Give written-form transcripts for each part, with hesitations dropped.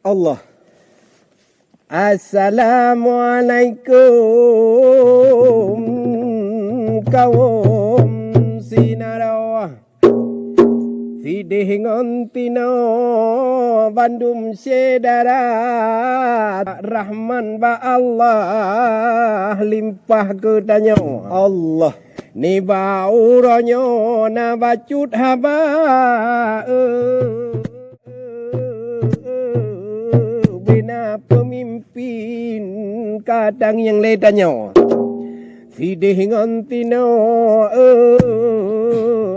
Allah. Assalamualaikum kaum sinarawa Sidih ngontino bandum sedara Rahman ba Allah limpah kedanyo Allah. Ni bauronyo na bacut haba Bina pemimpin kadang yang ledanyo Sidih ngontino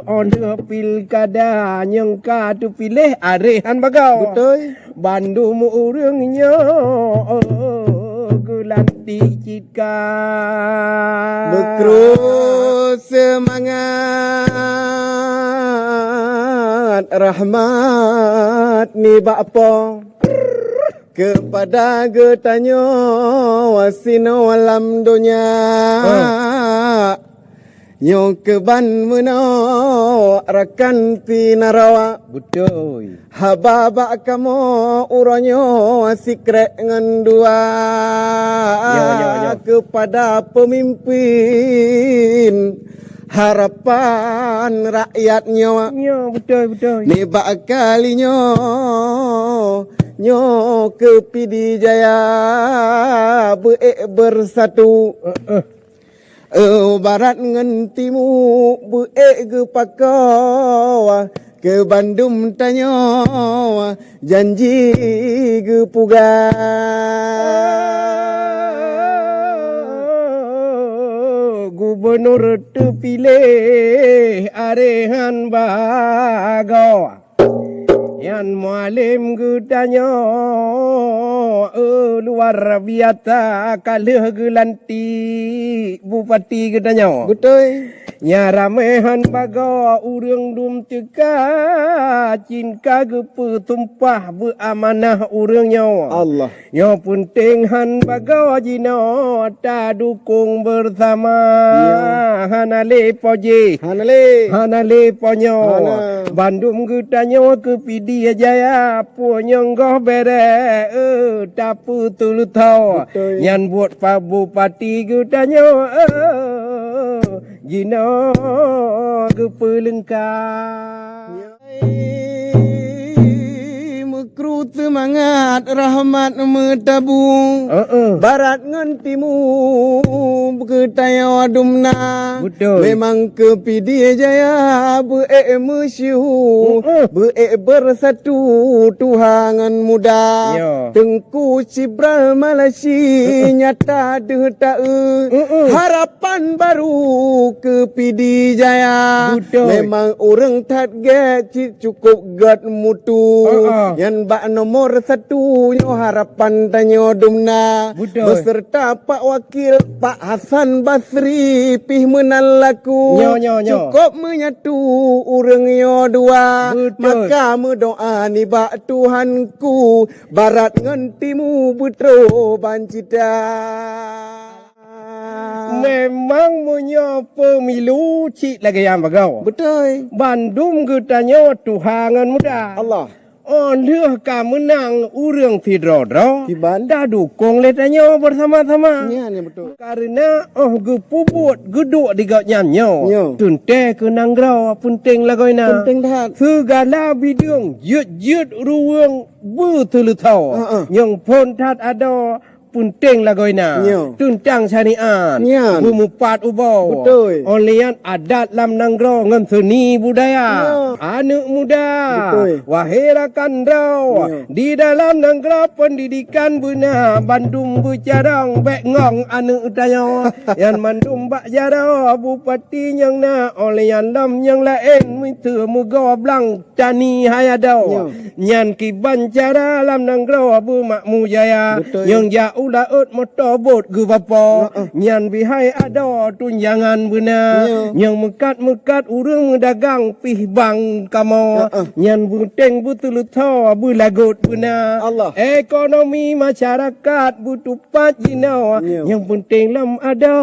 Onda pilkada yang kadu pilih arehan bagau Betul. Bandung urangnya gelanti cika Bekru semangat rahmat ni bapa kepada getanyo wasino alam dunia Nyo keban meno rakan pinarawa Betul hababa kamu uronyo sikrek ngendua Ya. kepada pemimpin harapan rakyatnya Ya betul ni bakalinya nyo ke Pidi Jaya bersatu barat ngan timu ke pakau ke Bandung tanyo janji ke puga Gubernur terpilih arehan bagau Yan mualim gedanyo luar biasa kalah gelanti bupati gedanyo betul nya ramehan baga urang dum teka cinka gepe tumpah beamanah urangnya Allah yo penting han baga jino ta dukung bersama hanale poje hanale ponyo Bandung gedanyo ke Pidi Jaya punyong goh bere tapu tulu tau yan buat pa bupati gedanyo Jino kepelengkap Mekru semangat rahmat metabung barat ngan timu ketaya dumna Betul. memang ke Pidi Jaya mesyu bersatu tuhangan muda Yo. Tengku Cibral Malaysia nyata dehta harapan baru ke Pidi Jaya Betul. memang orang target cukup gad mutu yang bak nomor satu nyo harapan tanyo dumna Betul. beserta Pak Wakil Pak Hasan Basri pih menal laku Nyo. cukup menyatu urang yo dua Betul. maka mendoa ni bak Tuhanku barat ngan timu betro bancita Memang punya pemilu cik lagi yang bagau betul Bandung gedanyo tuhangan muda Allah Onda ka menang urang tidrodro Tiban dah dukung letanyo bersama-sama nya ni betul Karena gepubut geduk di gak nyanyo Yo. tunte ke nanggro penting lagoina penting dah segala bidung jut ruang betul tau yang pun tat ada punting lagoina Yo. tuntang syariat Nyan. bumupat ubau Betul. olian adat lam nanggro ngan seni budaya Yo. anak muda Betul. wahirakan rau Yo. di dalam nanggro pendidikan benar Bandung bercarang bek ngong anak tayo yang mandum bak jara bupati yang na olian lam yang lain minta muga blang tani hayadau Yo. nyan kiban cara lam nanggro bu makmu jaya Betul. yang ja ulaut motorbot ge bapa nyan bihai ada tunjangan beuna yang mekat-mekat urang dagang pih bang kamo nyan buteng butul tho bulagot beuna Allah. ekonomi masyarakat butuh pajina yang penting lam ada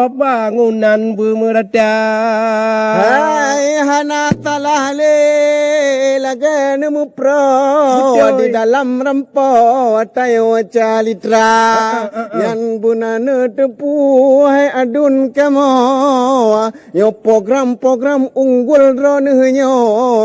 bangunan bermerata Hai hana talah le lagan mu pro Betul. di dalam rempo tayo calitra yan bunana tepu hai adun kamo yo program-program unggul ronehnya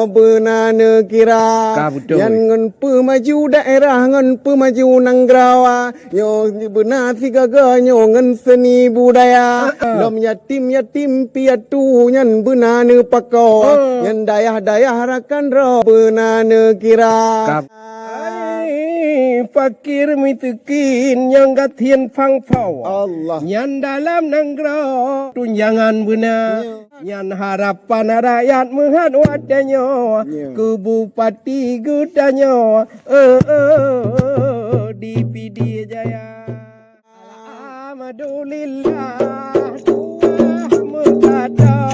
bunana kira Ka betul. yan ngan pemaju daerah ngan pemaju nanggrawa yo benar sigaga nyo ngan seni budaya lom yatim piatu nyan benana pako nyan dayah rakan ro benana kira Ai, fakir mitukin yang gatien phang phau Allah nyan dalam nanggro tunjangan beuna nyan harapan rakyat menghan wadanyo ke bupati gudanyo di PD Jaya alhamdulillah Tuhan mengada